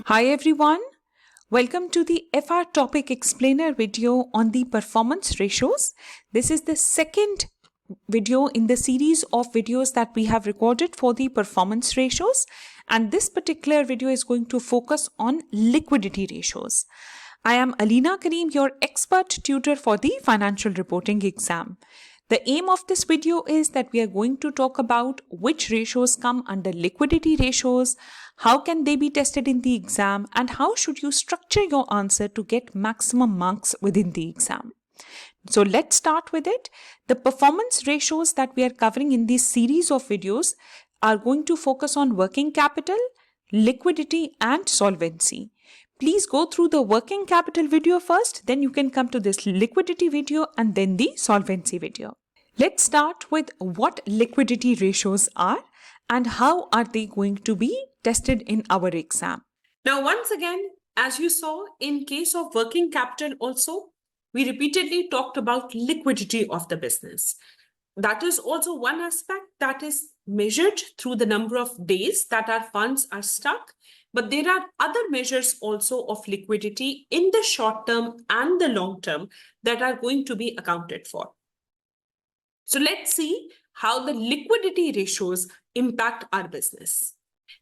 Hi everyone, welcome to the FR topic explainer video on the performance ratios. This is the second video in the series of videos that we have recorded for the performance ratios, and this particular video is going to focus on liquidity ratios. I am Aleena Kareem, your expert tutor for the financial reporting exam. The aim of this video is that we are going to talk about which ratios come under liquidity ratios, how can they be tested in the exam, and how should you structure your answer to get maximum marks within the exam. So let's start with it. The performance ratios that we are covering in this series of videos are going to focus on working capital, liquidity, and solvency. Please go through the working capital video first, then you can come to this liquidity video and then the solvency video. Let's start with what liquidity ratios are and how are they going to be tested in our exam. Now, once again, as you saw, in case of working capital also, we repeatedly talked about liquidity of the business. That is also one aspect that is measured through the number of days that our funds are stuck. But there are other measures also of liquidity in the short term and the long term that are going to be accounted for. So let's see how the liquidity ratios impact our business.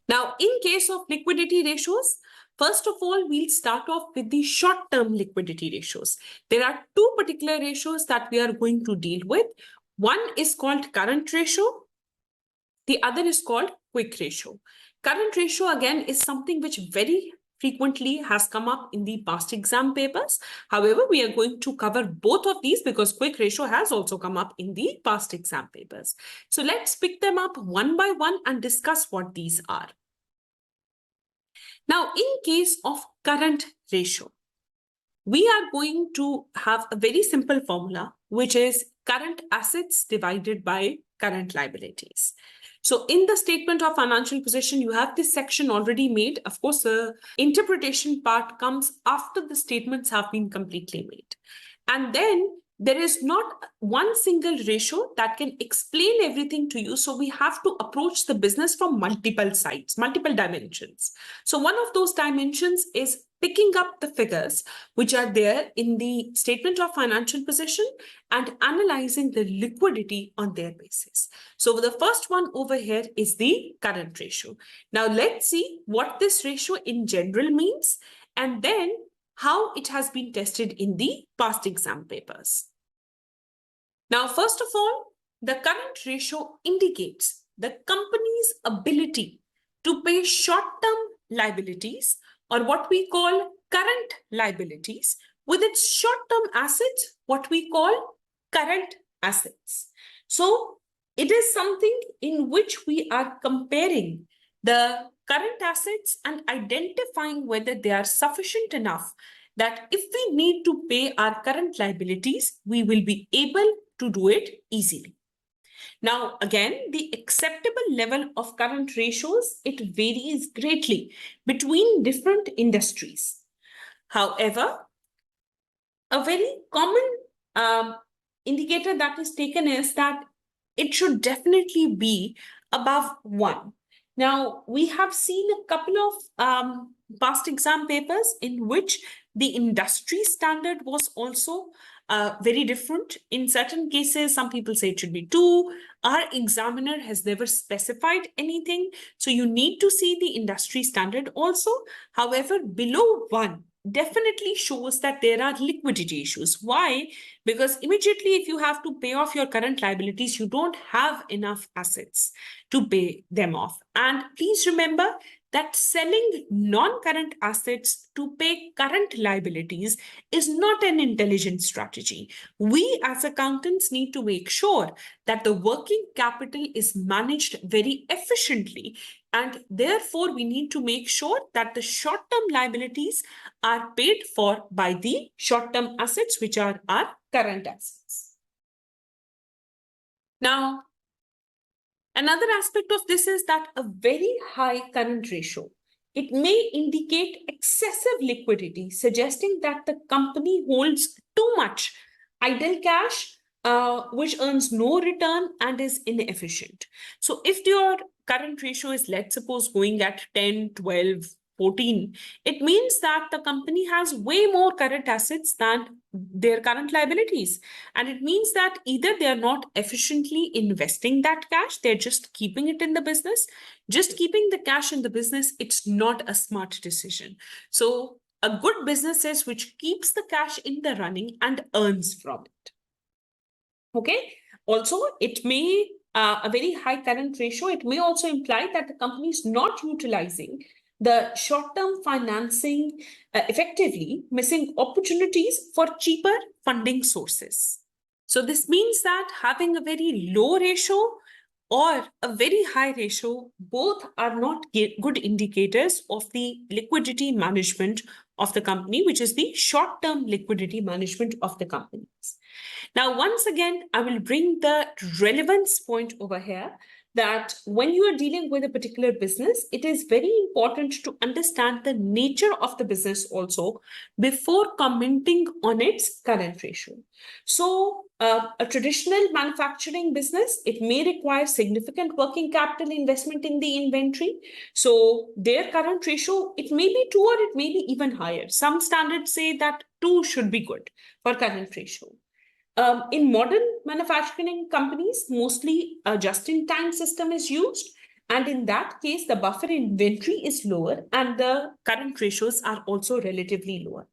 Now, in case of liquidity ratios, first of all, we'll start off with the short-term liquidity ratios. There are two particular ratios that we are going to deal with. One is called current ratio. The other is called quick ratio. Current ratio, again, is something which very frequently has come up in the past exam papers. However, we are going to cover both of these because quick ratio has also come up in the past exam papers. So let's pick them up one by one and discuss what these are. Now, in case of current ratio, we are going to have a very simple formula, which is current assets divided by current liabilities. So in the statement of financial position, you have this section already made. Of course, the interpretation part comes after the statements have been completely made. And then there is not one single ratio that can explain everything to you. So we have to approach the business from multiple sides, multiple dimensions. So one of those dimensions is picking up the figures which are there in the statement of financial position and analyzing the liquidity on their basis. So the first one over here is the current ratio. Now let's see what this ratio in general means and then how it has been tested in the past exam papers. Now, first of all, the current ratio indicates the company's ability to pay short-term liabilities or what we call current liabilities with its short-term assets, what we call current assets. So it is something in which we are comparing the current assets and identifying whether they are sufficient enough that if we need to pay our current liabilities, we will be able to do it easily. Now, again, the acceptable level of current ratios, it varies greatly between different industries. However, a very common indicator that is taken is that it should definitely be above 1. Now, we have seen a couple of past exam papers in which the industry standard was also very different. In certain cases, some people say it should be 2. Our examiner has never specified anything. So you need to see the industry standard also. However, below 1 definitely shows that there are liquidity issues. Why? Because immediately if you have to pay off your current liabilities, you don't have enough assets to pay them off. And please remember that selling non-current assets to pay current liabilities is not an intelligent strategy. We as accountants need to make sure that the working capital is managed very efficiently. And therefore, we need to make sure that the short-term liabilities are paid for by the short-term assets, which are our current assets. Now, another aspect of this is that a very high current ratio, it may indicate excessive liquidity, suggesting that the company holds too much idle cash, which earns no return and is inefficient. So if your current ratio is, let's suppose, going at 10, 12, 14, it means that the company has way more current assets than their current liabilities. And it means that either they are not efficiently investing that cash, they're just keeping it in the business. Just keeping the cash in the business, it's not a smart decision. So a good business is which keeps the cash in the running and earns from it. Okay. Also, it may a very high current ratio, it may also imply that the company is not utilizing the short-term financing effectively, missing opportunities for cheaper funding sources. So this means that having a very low ratio or a very high ratio, both are not good indicators of the liquidity management of the company, which is the short-term liquidity management of the companies. Now, once again, I will bring the relevance point over here that when you are dealing with a particular business, it is very important to understand the nature of the business also before commenting on its current ratio. So, a traditional manufacturing business, it may require significant working capital investment in the inventory. So, their current ratio, it may be 2 or it may be even higher. Some standards say that 2 should be good for current ratio. In modern manufacturing companies, mostly a just-in-time system is used. And in that case, the buffer inventory is lower and the current ratios are also relatively lower.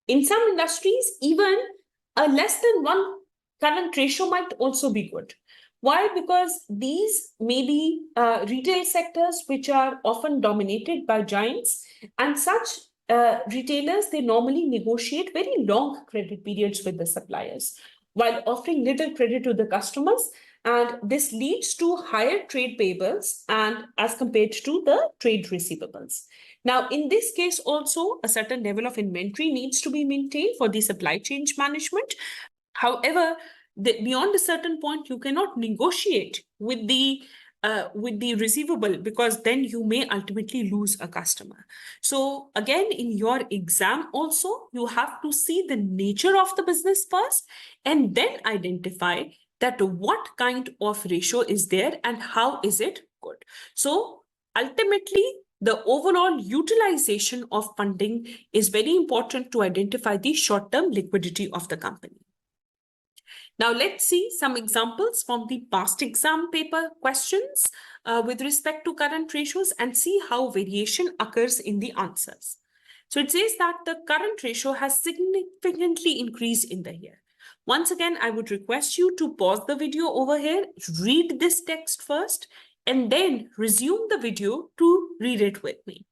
In some industries, even a less than 1 current ratio might also be good. Why? Because these may be retail sectors which are often dominated by giants, and such retailers, they normally negotiate very long credit periods with the suppliers, while offering little credit to the customers. And this leads to higher trade payables and as compared to the trade receivables. Now, in this case also, a certain level of inventory needs to be maintained for the supply chain management. However, beyond a certain point, you cannot negotiate with the receivable, because then you may ultimately lose a customer. So again, in your exam also, you have to see the nature of the business first and then identify that what kind of ratio is there and how is it good. So ultimately, the overall utilization of funding is very important to identify the short-term liquidity of the company. Now, let's see some examples from the past exam paper questions with respect to current ratios and see how variation occurs in the answers. So it says that the current ratio has significantly increased in the year. Once again, I would request you to pause the video over here, read this text first, and then resume the video to read it with me.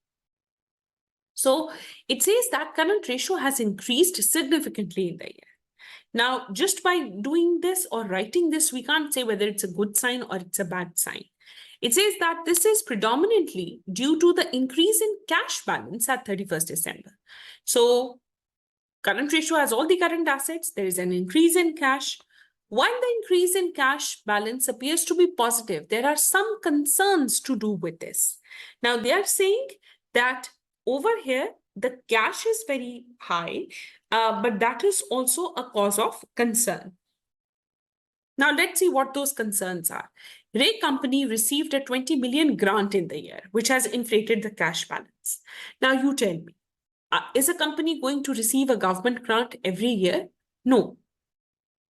So it says that current ratio has increased significantly in the year. Now, just by doing this or writing this, we can't say whether it's a good sign or it's a bad sign. It says that this is predominantly due to the increase in cash balance at 31st December. So, current ratio has all the current assets. There is an increase in cash. While the increase in cash balance appears to be positive, there are some concerns to do with this. Now, they are saying that over here, the cash is very high, but that is also a cause of concern. Now, let's see what those concerns are. Ray Company received a 20 million grant in the year, which has inflated the cash balance. Now, you tell me, is a company going to receive a government grant every year? No.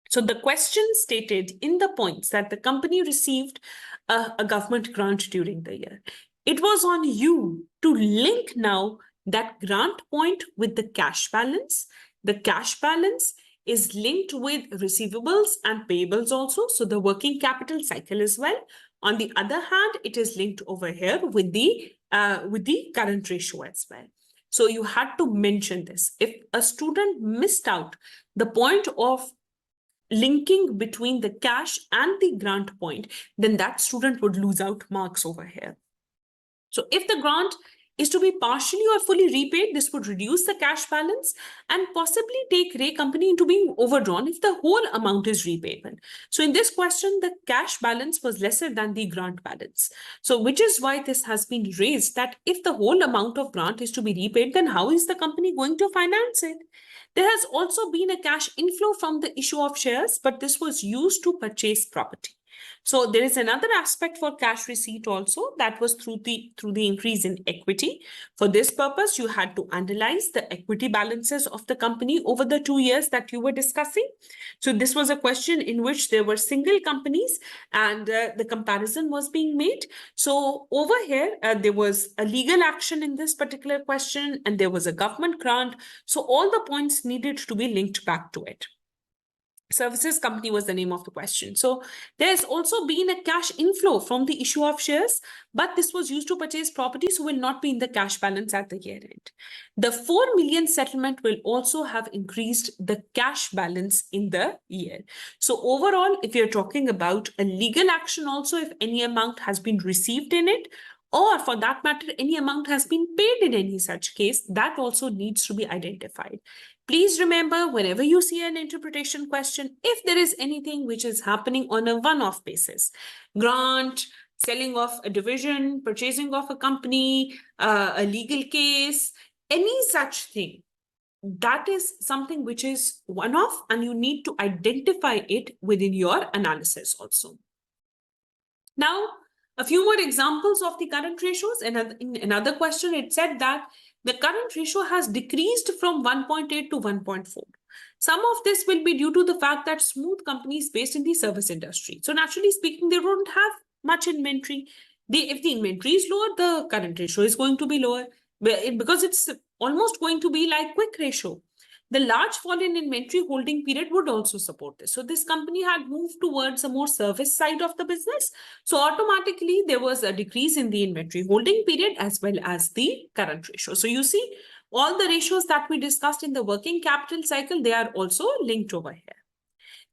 So the question stated in the points that the company received a government grant during the year. It was on you to link now that grant point with the cash balance. The cash balance is linked with receivables and payables also, so the working capital cycle as well. On the other hand, it is linked over here with the current ratio as well. So you had to mention this. If a student missed out the point of linking between the cash and the grant point, then that student would lose out marks over here. So if the grant is to be partially or fully repaid, this would reduce the cash balance and possibly take Ray Company into being overdrawn if the whole amount is repayable. So in this question, the cash balance was lesser than the grant balance. So which is why this has been raised that if the whole amount of grant is to be repaid, then how is the company going to finance it? There has also been a cash inflow from the issue of shares, but this was used to purchase property. So there is another aspect for cash receipt also, that was through the increase in equity. For this purpose, you had to analyze the equity balances of the company over the 2 years that you were discussing. So this was a question in which there were single companies and the comparison was being made. So over here, there was a legal action in this particular question and there was a government grant. So all the points needed to be linked back to it. Services company was the name of the question. So there's also been a cash inflow from the issue of shares, but this was used to purchase property, so will not be in the cash balance at the year end. The 4 million settlement will also have increased the cash balance in the year. So overall, if you're talking about a legal action also, if any amount has been received in it, or for that matter, any amount has been paid in any such case, that also needs to be identified. Please remember, whenever you see an interpretation question, if there is anything which is happening on a one-off basis, grant, selling of a division, purchasing of a company, a legal case, any such thing, that is something which is one-off and you need to identify it within your analysis also. Now, a few more examples of the current ratios. In another question, it said that the current ratio has decreased from 1.8 to 1.4. Some of this will be due to the fact that smooth companies based in the service industry. So naturally speaking, they don't have much inventory. If the inventory is lower, the current ratio is going to be lower because it's almost going to be like quick ratio. The large fall in inventory holding period would also support this. So this company had moved towards a more service side of the business. So automatically there was a decrease in the inventory holding period as well as the current ratio. So you see all the ratios that we discussed in the working capital cycle, they are also linked over here.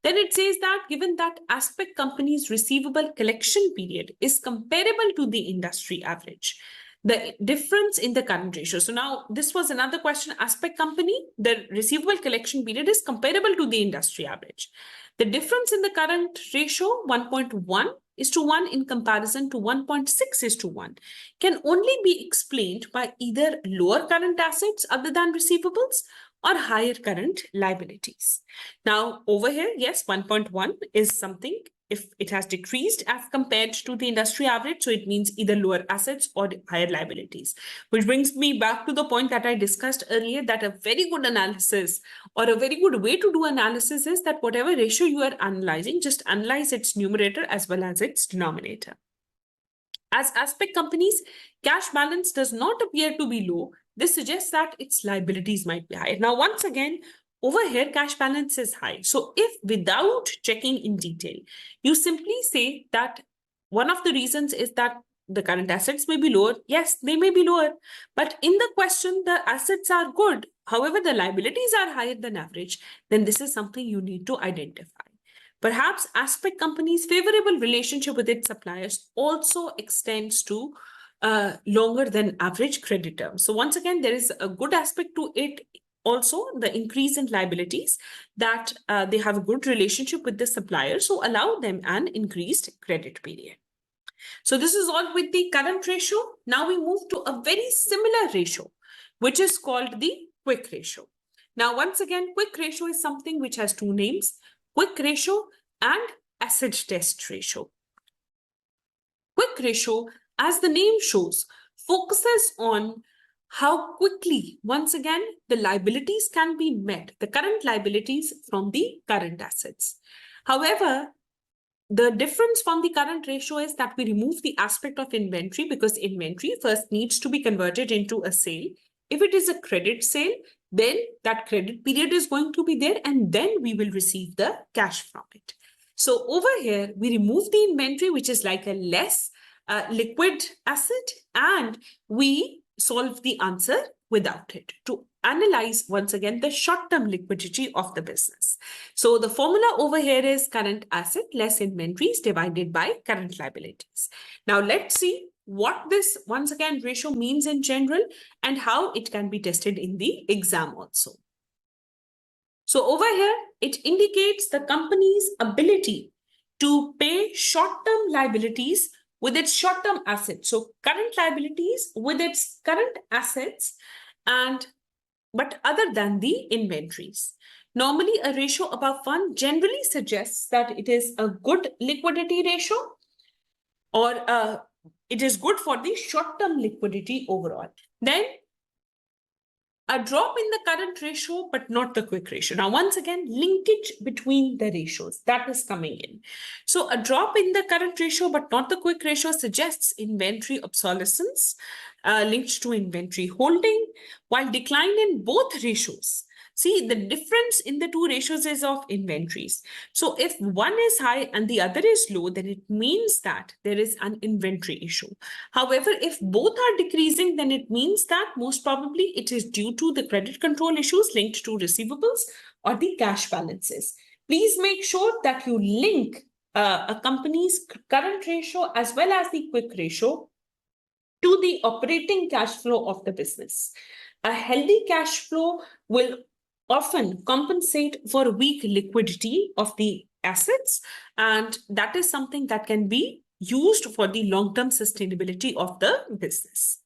Then it says that given that Aspect company's receivable collection period is comparable to the industry average, the difference in the current ratio. So now this was another question. Aspect company, the receivable collection period is comparable to the industry average. The difference in the current ratio, 1.1:1 in comparison to 1.6:1, can only be explained by either lower current assets other than receivables or higher current liabilities. Now over here, yes, 1.1 is something, if it has decreased as compared to the industry average, so it means either lower assets or higher liabilities. Which brings me back to the point that I discussed earlier, that a very good analysis or a very good way to do analysis is that whatever ratio you are analyzing, just analyze its numerator as well as its denominator. As Aspect companies, cash balance does not appear to be low. This suggests that its liabilities might be high. Now, once again, over here, cash balance is high. So if without checking in detail, you simply say that one of the reasons is that the current assets may be lower. Yes, they may be lower. But in the question, the assets are good. However, the liabilities are higher than average. Then this is something you need to identify. Perhaps Aspect company's favorable relationship with its suppliers also extends to longer than average credit terms. So once again, there is a good aspect to it. Also, the increase in liabilities, that they have a good relationship with the suppliers, so allow them an increased credit period. So this is all with the current ratio. Now we move to a very similar ratio, which is called the quick ratio. Now, once again, quick ratio is something which has two names: quick ratio and acid test ratio. Quick ratio, as the name shows, focuses on how quickly, once again, the liabilities can be met, the current liabilities from the current assets. However, the difference from the current ratio is that we remove the aspect of inventory, because inventory first needs to be converted into a sale. If it is a credit sale, then that credit period is going to be there and then we will receive the cash from it. So over here, we remove the inventory, which is like a less liquid asset, and we solve the answer without it to analyze once again the short-term liquidity of the business. So the formula over here is current asset less inventories divided by current liabilities. Now let's see what this once again ratio means in general and how it can be tested in the exam also. So over here, it indicates the company's ability to pay short-term liabilities with its short-term assets. So current liabilities with its current assets, but other than the inventories. Normally, a ratio above 1 generally suggests that it is a good liquidity ratio, or it is good for the short-term liquidity overall. Then a drop in the current ratio, but not the quick ratio. Now, once again, linkage between the ratios that is coming in. So a drop in the current ratio, but not the quick ratio suggests inventory obsolescence linked to inventory holding, while decline in both ratios. See, the difference in the two ratios is of inventories. So if one is high and the other is low, then it means that there is an inventory issue. However, if both are decreasing, then it means that most probably it is due to the credit control issues linked to receivables or the cash balances. Please make sure that you link a company's current ratio as well as the quick ratio to the operating cash flow of the business. A healthy cash flow will often compensate for weak liquidity of the assets, and that is something that can be used for the long-term sustainability of the business.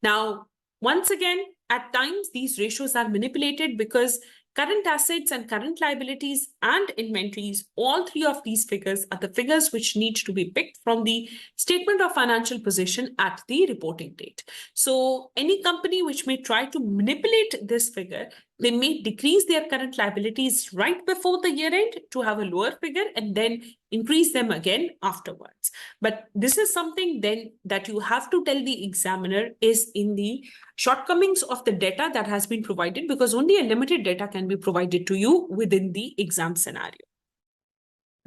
Now, once again, at times these ratios are manipulated because current assets and current liabilities and inventories, all three of these figures are the figures which need to be picked from the statement of financial position at the reporting date. So any company which may try to manipulate this figure, they may decrease their current liabilities right before the year end to have a lower figure and then increase them again afterwards. But this is something then that you have to tell the examiner is in the shortcomings of the data that has been provided, because only a limited data can be provided to you within the exam scenario.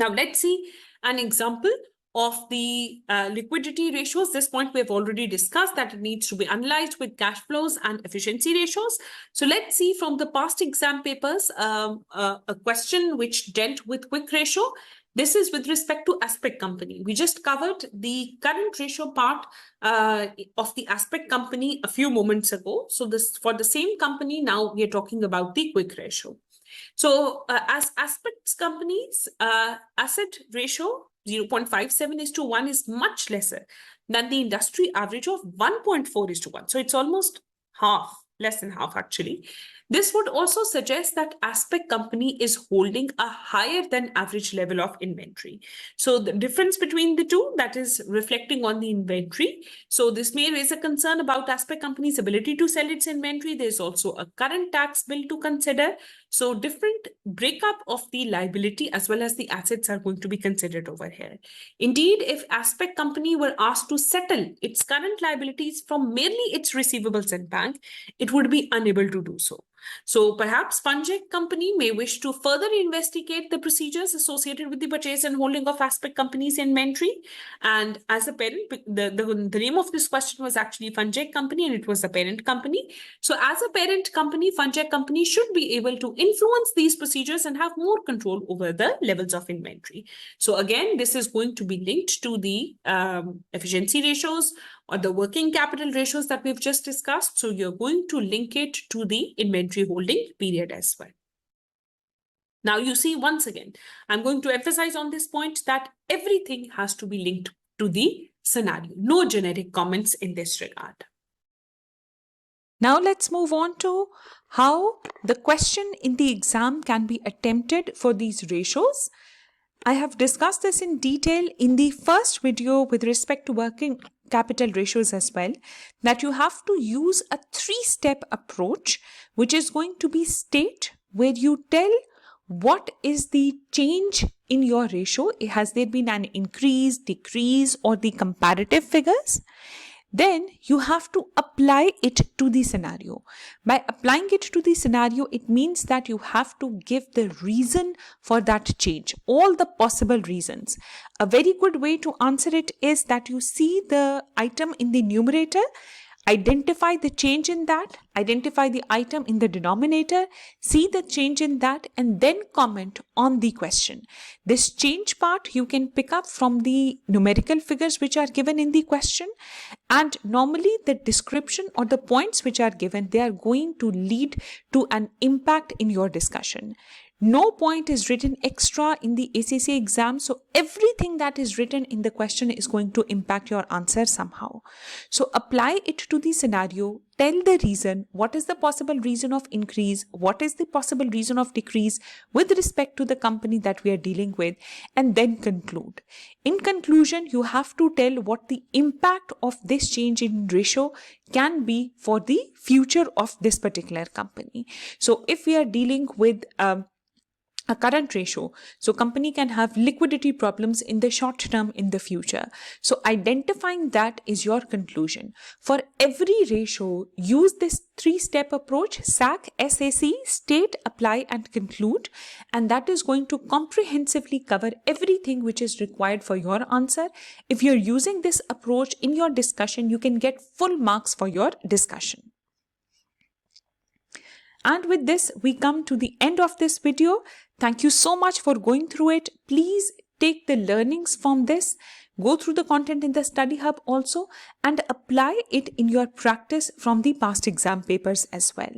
Now let's see an example of the liquidity ratios. This point we have already discussed that it needs to be analyzed with cash flows and efficiency ratios. So let's see from the past exam papers a question which dealt with quick ratio. This is with respect to aspect company. We just covered the current ratio part of the aspect company a few moments ago. So this for the same company, now we are talking about the quick ratio. So as aspects companies, asset ratio 0.57:1 is much lesser than the industry average of 1.4:1. So it's almost half, less than half actually. This would also suggest that aspect company is holding a higher than average level of inventory. So the difference between the two, that is reflecting on the inventory. So this may raise a concern about aspect company's ability to sell its inventory. There's also a current tax bill to consider. So different breakup of the liability as well as the assets are going to be considered over here. Indeed, if aspect company were asked to settle its current liabilities from merely its receivables in bank, it would be unable to do so. So perhaps Funject company may wish to further investigate the procedures associated with the purchase and holding of aspect companies inventory. And as a parent, the name of this question was actually Funject company and it was the parent company. So as a parent company, Funject company should be able to influence these procedures and have more control over the levels of inventory. So again, this is going to be linked to the efficiency ratios or the working capital ratios that we've just discussed. So you're going to link it to the inventory holding period as well. Now you see, once again, I'm going to emphasize on this point that everything has to be linked to the scenario. No generic comments in this regard. Now let's move on to how the question in the exam can be attempted for these ratios. I have discussed this in detail in the first video with respect to working capital ratios as well, that you have to use a 3-step approach, which is going to be state where you tell what is the change in your ratio. Has there been an increase, decrease, or the comparative figures? Then you have to apply it to the scenario. By applying it to the scenario, it means that you have to give the reason for that change, all the possible reasons. A very good way to answer it is that you see the item in the numerator, identify the change in that, identify the item in the denominator, see the change in that, and then comment on the question. This change part you can pick up from the numerical figures which are given in the question, and normally the description or the points which are given, they are going to lead to an impact in your discussion. No point is written extra in the ACCA exam. So everything that is written in the question is going to impact your answer somehow. So apply it to the scenario, tell the reason, what is the possible reason of increase, what is the possible reason of decrease with respect to the company that we are dealing with, and then conclude. In conclusion, you have to tell what the impact of this change in ratio can be for the future of this particular company. So if we are dealing with a current ratio, so company can have liquidity problems in the short term in the future. So identifying that is your conclusion. For every ratio, use this 3-step approach: SAC, SAC, state, apply, and conclude. And that is going to comprehensively cover everything which is required for your answer. If you're using this approach in your discussion, you can get full marks for your discussion. And with this, we come to the end of this video. Thank you so much for going through it. Please take the learnings from this, go through the content in the study hub also, and apply it in your practice from the past exam papers as well.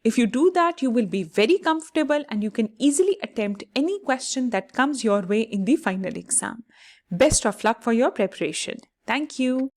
If you do that, you will be very comfortable and you can easily attempt any question that comes your way in the final exam. Best of luck for your preparation. Thank you.